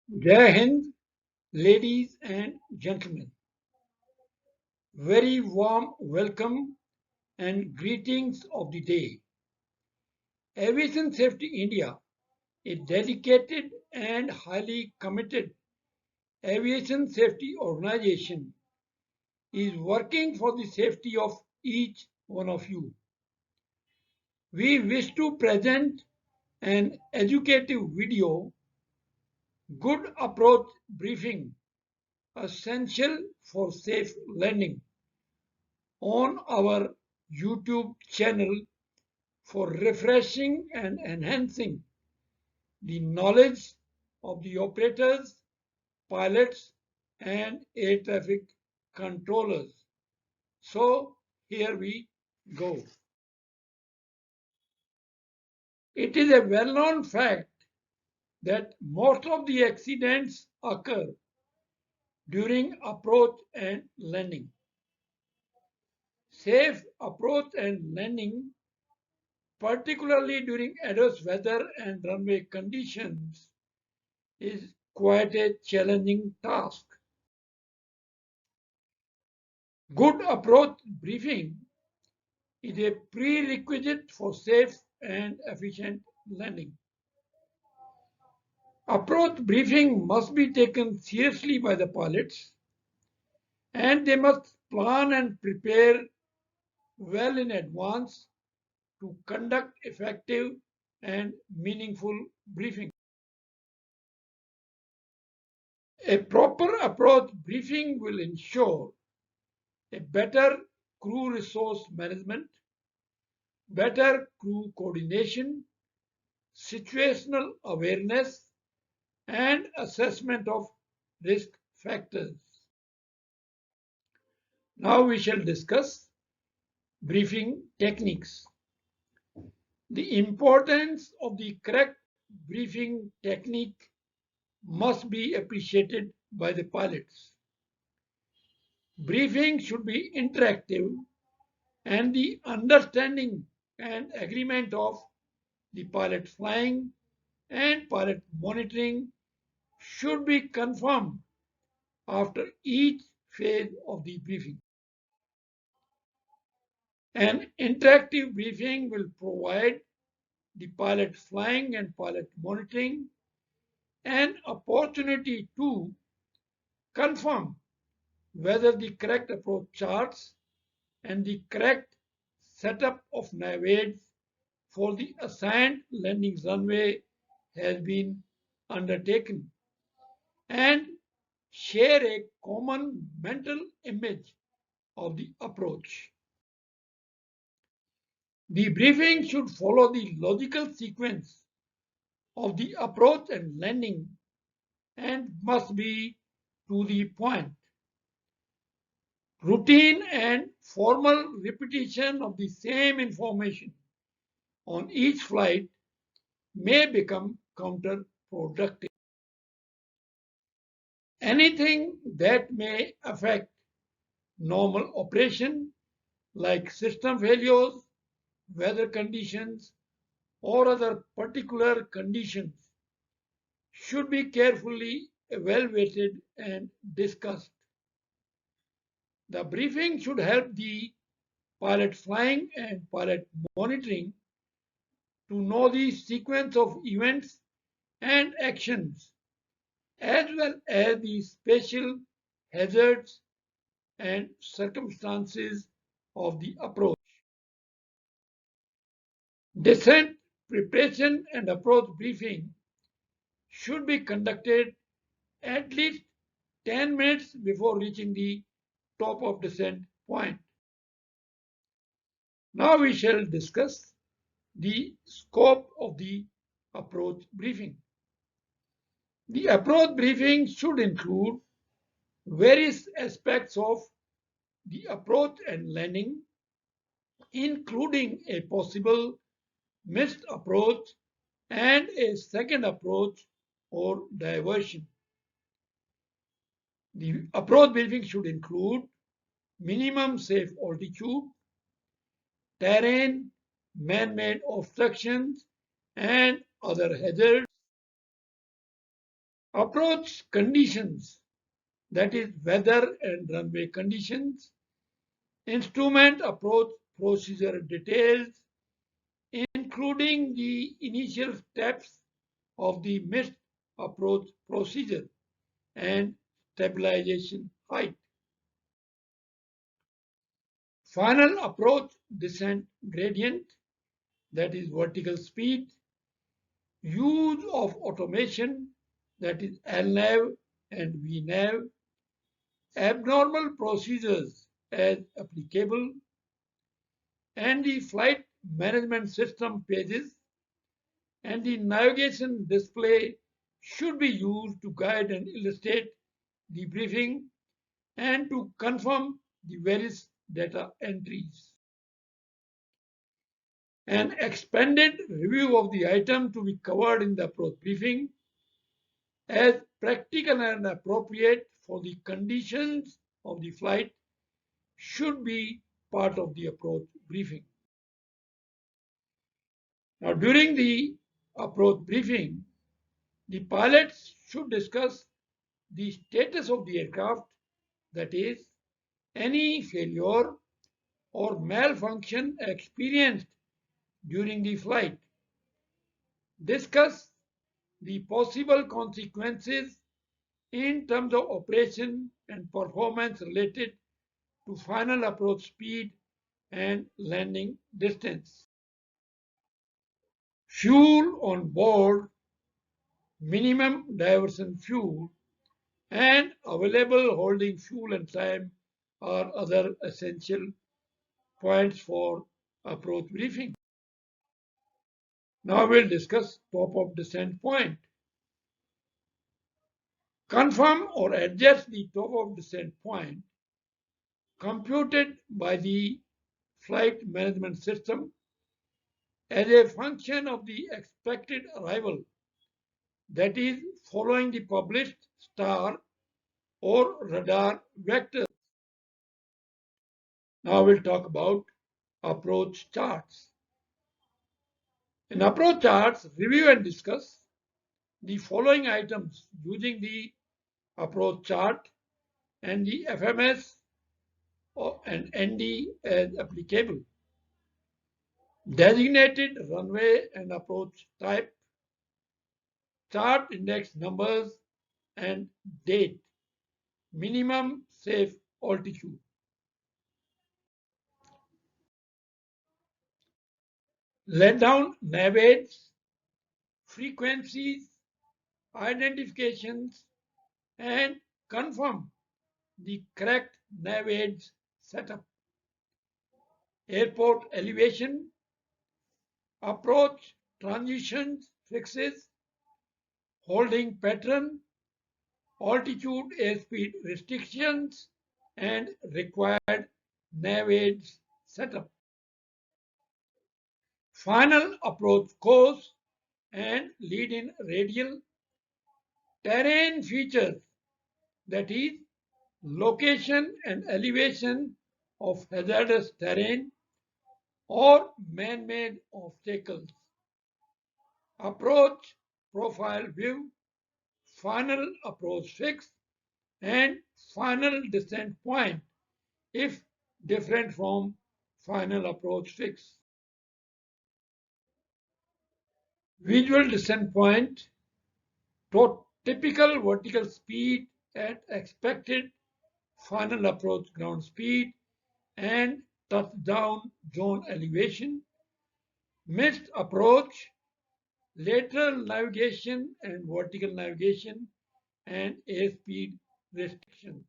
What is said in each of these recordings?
Jai Hind, ladies and gentlemen. Very warm welcome and greetings of the day. Aviation Safety India, a dedicated and highly committed aviation safety organization, is working for the safety of each one of you. We wish to present an educative video, Good Approach Briefing, essential for safe landing, on our YouTube channel for refreshing and enhancing the knowledge of the operators, pilots, and air traffic controllers. So here we go. It is a well-known fact that most of the accidents occur during approach and landing. Safe approach and landing, particularly during adverse weather and runway conditions, is quite a challenging task. Good approach briefing is a prerequisite for safe and efficient landing. Approach briefing must be taken seriously by the pilots, and they must plan and prepare well in advance to conduct effective and meaningful briefing. A proper approach briefing will ensure a better crew resource management, better crew coordination, situational awareness, and assessment of risk factors. Now we shall discuss briefing techniques. The importance of the correct briefing technique must be appreciated by the pilots. Briefing should be interactive, and the understanding and agreement of the pilot flying and pilot monitoring should be confirmed after each phase of the briefing. An interactive briefing will provide the pilot flying and pilot monitoring an opportunity to confirm whether the correct approach charts and the correct setup of navigation for the assigned landing runway has been undertaken, and share a common mental image of the approach. The briefing should follow the logical sequence of the approach and landing and must be to the point. Routine and formal repetition of the same information on each flight may become counterproductive. Anything that may affect normal operation, like system failures, weather conditions, or other particular conditions, should be carefully evaluated and discussed. The briefing should help the pilot flying and pilot monitoring to know the sequence of events and actions, as well as the special hazards and circumstances of the approach. Descent preparation and approach briefing should be conducted at least 10 minutes before reaching the top of descent point. Now we shall discuss the scope of the approach briefing. The approach briefing should include various aspects of the approach and landing, including a possible missed approach and a second approach or diversion. The approach briefing should include minimum safe altitude, terrain, man-made obstructions, and other hazards, Approach conditions, that is weather and runway conditions. Instrument approach procedure details, including the initial steps of the missed approach procedure and stabilization height. Final approach descent gradient, that is vertical speed. Use of automation, that is LNAV and VNAV. Abnormal procedures as applicable, and the flight management system pages and the navigation display should be used to guide and illustrate the briefing and to confirm the various data entries. An expanded review of the item to be covered in the approach briefing as practical and appropriate for the conditions of the flight should be part of the approach briefing. Now, during the approach briefing, the pilots should discuss the status of the aircraft, that is, any failure or malfunction experienced during the flight. Discuss the possible consequences in terms of operation and performance related to final approach speed and landing distance. Fuel on board, minimum diversion fuel, and available holding fuel and time are other essential points for approach briefing. Now we'll discuss top of descent point. Confirm or adjust the top of descent point computed by the flight management system as a function of the expected arrival, that is, following the published star or radar vectors. Now we'll talk about approach charts. In approach charts, review and discuss the following items using the approach chart and the FMS and ND as applicable. Designated runway and approach type, chart index numbers and date, minimum safe altitude. Let down nav aids, frequencies, identifications, and confirm the correct nav aids setup. Airport elevation, approach transitions fixes, holding pattern, altitude airspeed restrictions, and required nav aids setup. Final approach course and lead-in radial, terrain features, that is, location and elevation of hazardous terrain or man-made obstacles. Approach profile view, final approach fix, and final descent point if different from final approach fix. Visual descent point, typical vertical speed at expected final approach ground speed and touchdown zone elevation, missed approach, lateral navigation and vertical navigation, and airspeed restrictions.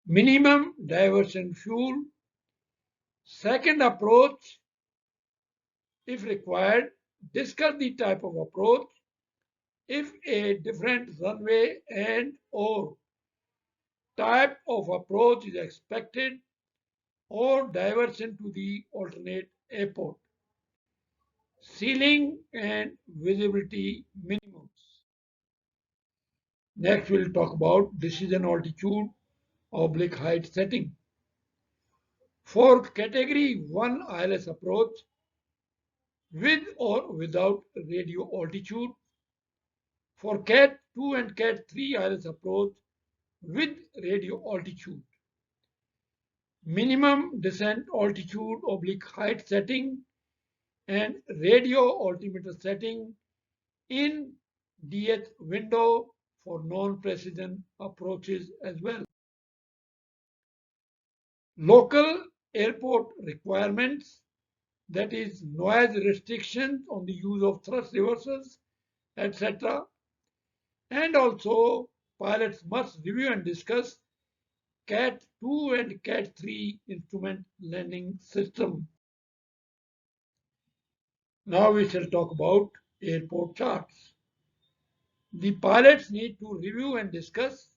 Minimum diversion fuel, second approach, if required, discuss the type of approach, if a different runway and or type of approach is expected, or diversion to the alternate airport. Ceiling and visibility minimums. Next, we'll talk about decision altitude oblique height setting. For category 1 ILS approach, with or without radio altitude. for Cat 2 and Cat 3 ILS approach with radio altitude. Minimum descent altitude oblique height setting and radio altimeter setting in DH window for non-precision approaches as well. Local airport requirements, that is noise restrictions on the use of thrust reversers, etc. And also pilots must review and discuss Cat 2 and Cat 3 instrument landing system. Now we shall talk about airport charts. The pilots need to review and discuss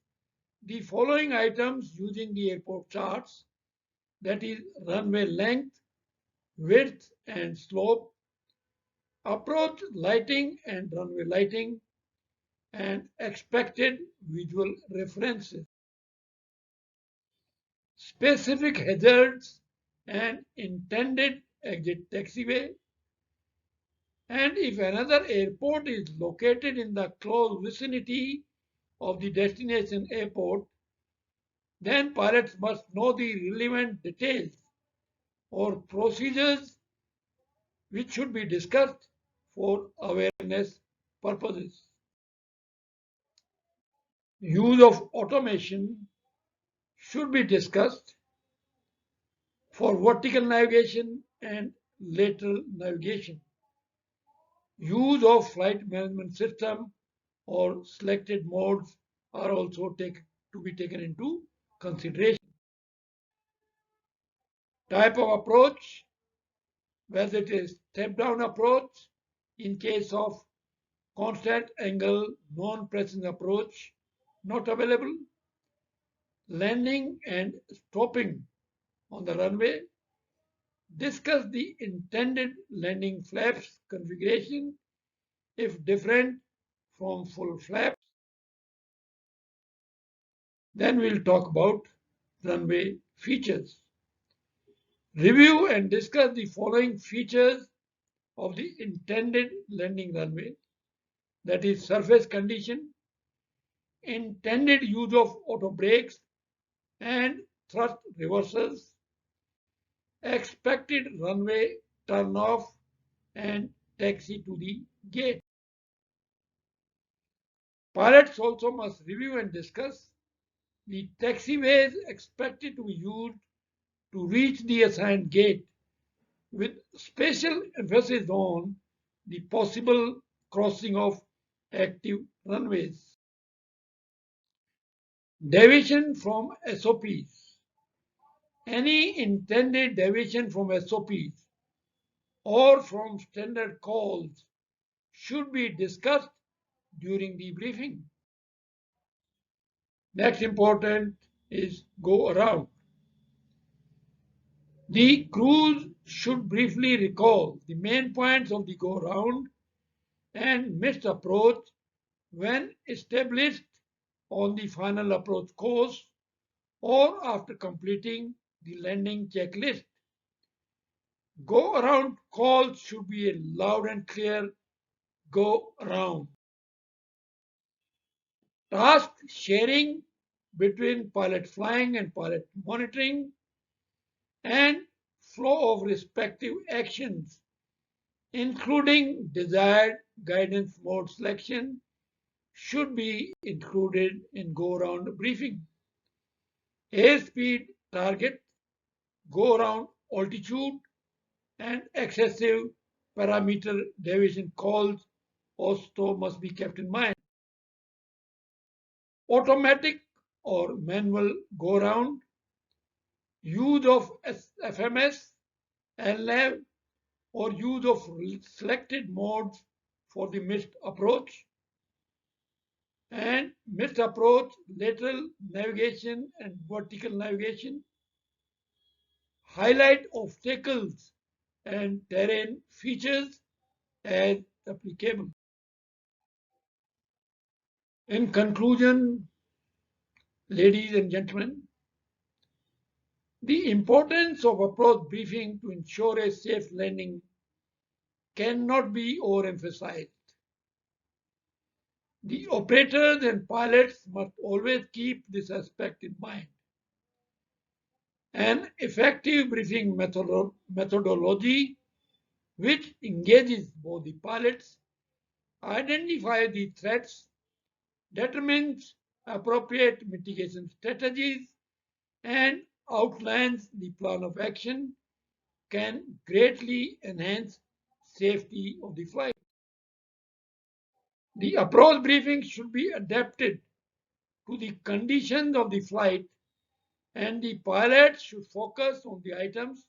the following items using the airport charts, that is runway length, width and slope, approach lighting and runway lighting, and expected visual references. Specific hazards and intended exit taxiway, and if another airport is located in the close vicinity of the destination airport, then pilots must know the relevant details or procedures which should be discussed for awareness purposes. Use of automation should be discussed for vertical navigation and lateral navigation. Use of flight management system or selected modes are also to be taken into consideration. Type of approach, whether it is step-down approach in case of constant angle non-pressing approach not available, landing and stopping on the runway, discuss the intended landing flaps configuration if different from full flaps. Then we'll talk about runway features. Review and discuss the following features of the intended landing runway, that is surface condition, intended use of auto brakes and thrust reversers, expected runway turnoff and taxi to the gate. Pilots also must review and discuss the taxiways expected to be used to reach the assigned gate, with special emphasis on the possible crossing of active runways. Deviation from SOPs. Any intended deviation from SOPs or from standard calls should be discussed during the briefing. Next important is go around. The crews should briefly recall the main points of the go around and missed approach when established on the final approach course or after completing the landing checklist. Go around calls should be a loud and clear go around. Task sharing between pilot flying and pilot monitoring and flow of respective actions, including desired guidance mode selection, should be included in go-around briefing. Airspeed target, go-around altitude, and excessive parameter deviation calls also must be kept in mind. Automatic or manual go-around, use of FMS, LNAV, or use of selected modes for the missed approach, and missed approach, lateral navigation and vertical navigation, highlight obstacles and terrain features as applicable. In conclusion, ladies and gentlemen, the importance of approach briefing to ensure a safe landing cannot be overemphasized. The operators and pilots must always keep this aspect in mind. An effective briefing methodology which engages both the pilots, identifies the threats, determines appropriate mitigation strategies, and outlines the plan of action can greatly enhance safety of the flight. The approach briefing should be adapted to the conditions of the flight, and the pilot should focus on the items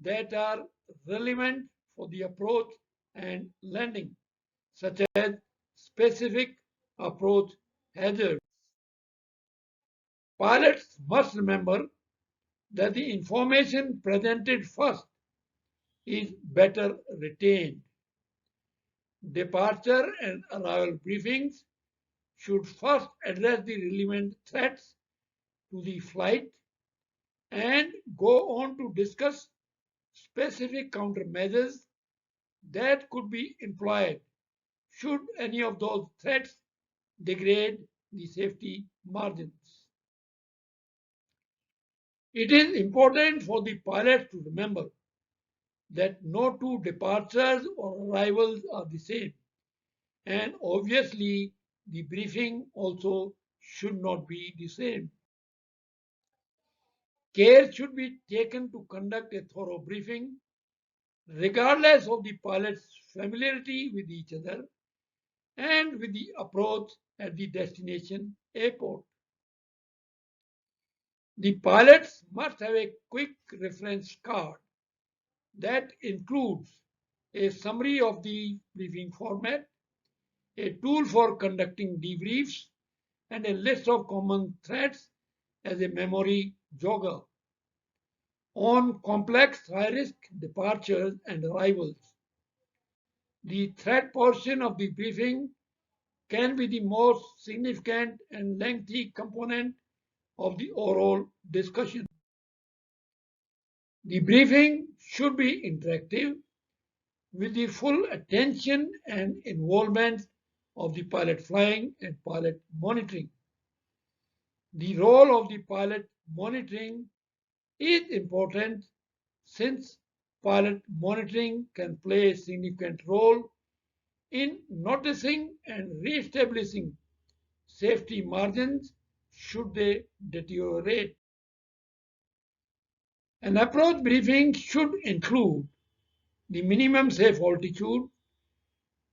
that are relevant for the approach and landing, such as specific approach hazards. Pilots must remember that the information presented first is better retained. Departure and arrival briefings should first address the relevant threats to the flight and go on to discuss specific countermeasures that could be employed should any of those threats degrade the safety margins. It is important for the pilot to remember that no two departures or arrivals are the same, and obviously the briefing also should not be the same. Care should be taken to conduct a thorough briefing regardless of the pilot's familiarity with each other and with the approach at the destination airport. The pilots must have a quick reference card that includes a summary of the briefing format, a tool for conducting debriefs, and a list of common threats as a memory jogger. On complex high-risk departures and arrivals, the threat portion of the briefing can be the most significant and lengthy component of the overall discussion. The briefing should be interactive with the full attention and involvement of the pilot flying and pilot monitoring. The role of the pilot monitoring is important since pilot monitoring can play a significant role in noticing and re-establishing safety margins should they deteriorate. An approach briefing should include the minimum safe altitude,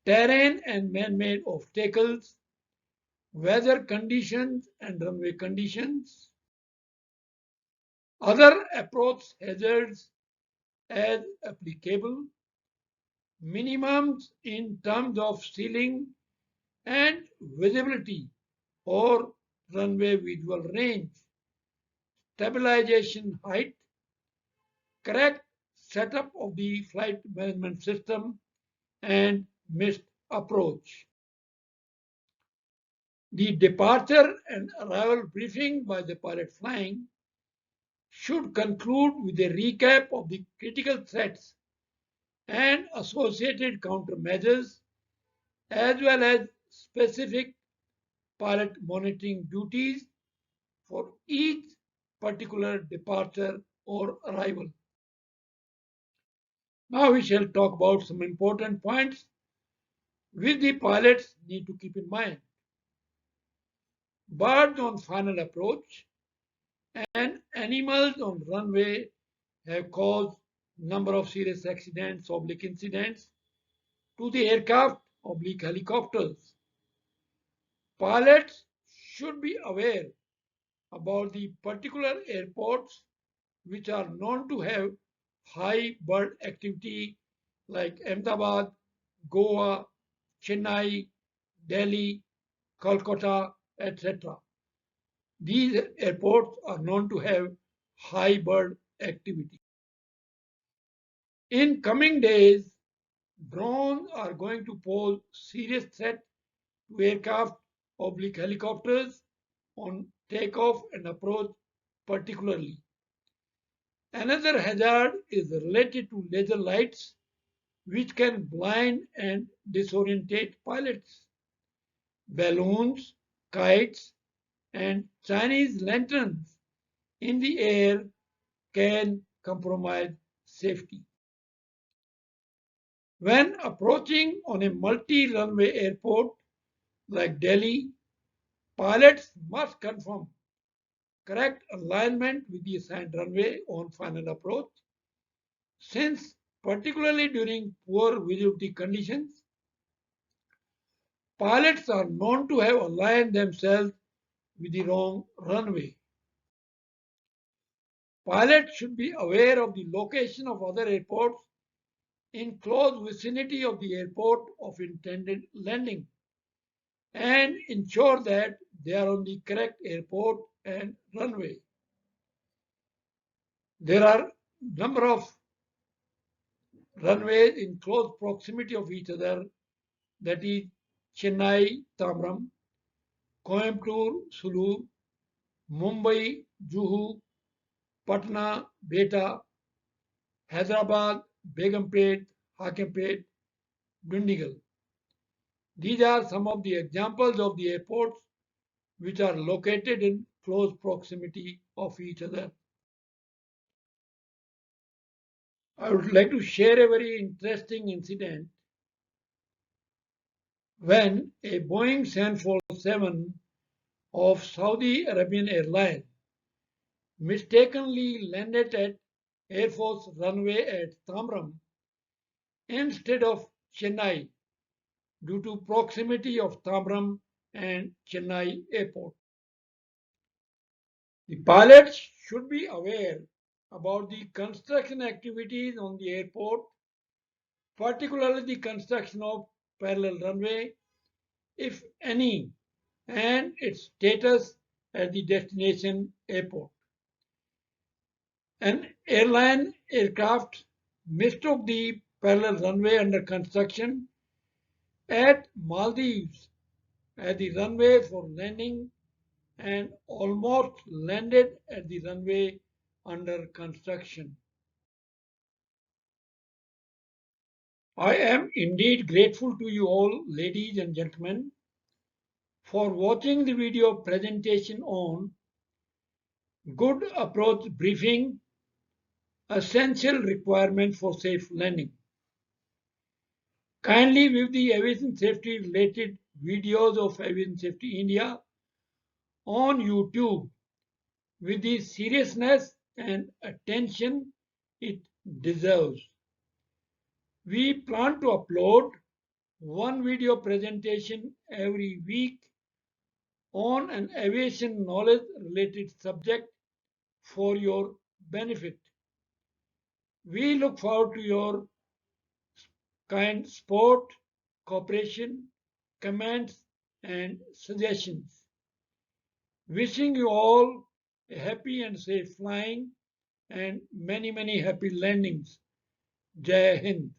terrain and man-made obstacles, weather conditions and runway conditions, other approach hazards as applicable, minimums in terms of ceiling and visibility or runway visual range, stabilization height, correct setup of the flight management system, and missed approach. The departure and arrival briefing by the pilot flying should conclude with a recap of the critical threats and associated countermeasures, as well as specific pilot monitoring duties for each particular departure or arrival. Now we shall talk about some important points which the pilots need to keep in mind. Birds on final approach and animals on runway have caused number of serious accidents oblique incidents to the aircraft oblique helicopters. Pilots should be aware about the particular airports which are known to have high bird activity like Ahmedabad, Goa, Chennai, Delhi, Kolkata, etc. These airports are known to have high bird activity. In coming days, drones are going to pose serious threat to aircraft oblique helicopters on takeoff and approach particularly. Another hazard is related to laser lights which can blind and disorientate pilots. balloons, kites, and Chinese lanterns in the air can compromise safety. When approaching on a multi-runway airport like Delhi, pilots must confirm correct alignment with the assigned runway on final approach, since particularly during poor visibility conditions, pilots are known to have aligned themselves with the wrong runway. Pilots should be aware of the location of other airports in close vicinity of the airport of intended landing and ensure that they are on the correct airport and runway. There are number of runways in close proximity of each other, that is Chennai Tamram, Coimbatore Sulu, Mumbai Juhu, Patna Beta, Hyderabad Begumpet, Hakimpet, Dundigal. These are some of the examples of the airports which are located in close proximity of each other. I would like to share a very interesting incident when a Boeing 747 of Saudi Arabian Airlines mistakenly landed at Air Force runway at Tamram instead of Chennai due to proximity of Tamram and Chennai airport. The pilots should be aware about the construction activities on the airport, particularly the construction of parallel runway, if any, and its status at the destination airport. An airline aircraft mistook the parallel runway under construction at Maldives as the runway for landing and almost landed at the runway under construction. I am indeed grateful to you all, ladies and gentlemen, for watching the video presentation on good approach briefing, essential requirement for safe landing. Kindly view the aviation safety related videos of Aviation Safety India on YouTube with the seriousness and attention it deserves. We plan to upload one video presentation every week on an aviation knowledge related subject for your benefit. We look forward to your kind support, cooperation, comments, and suggestions. Wishing you all a happy and safe flying and many, many happy landings. Jai Hind.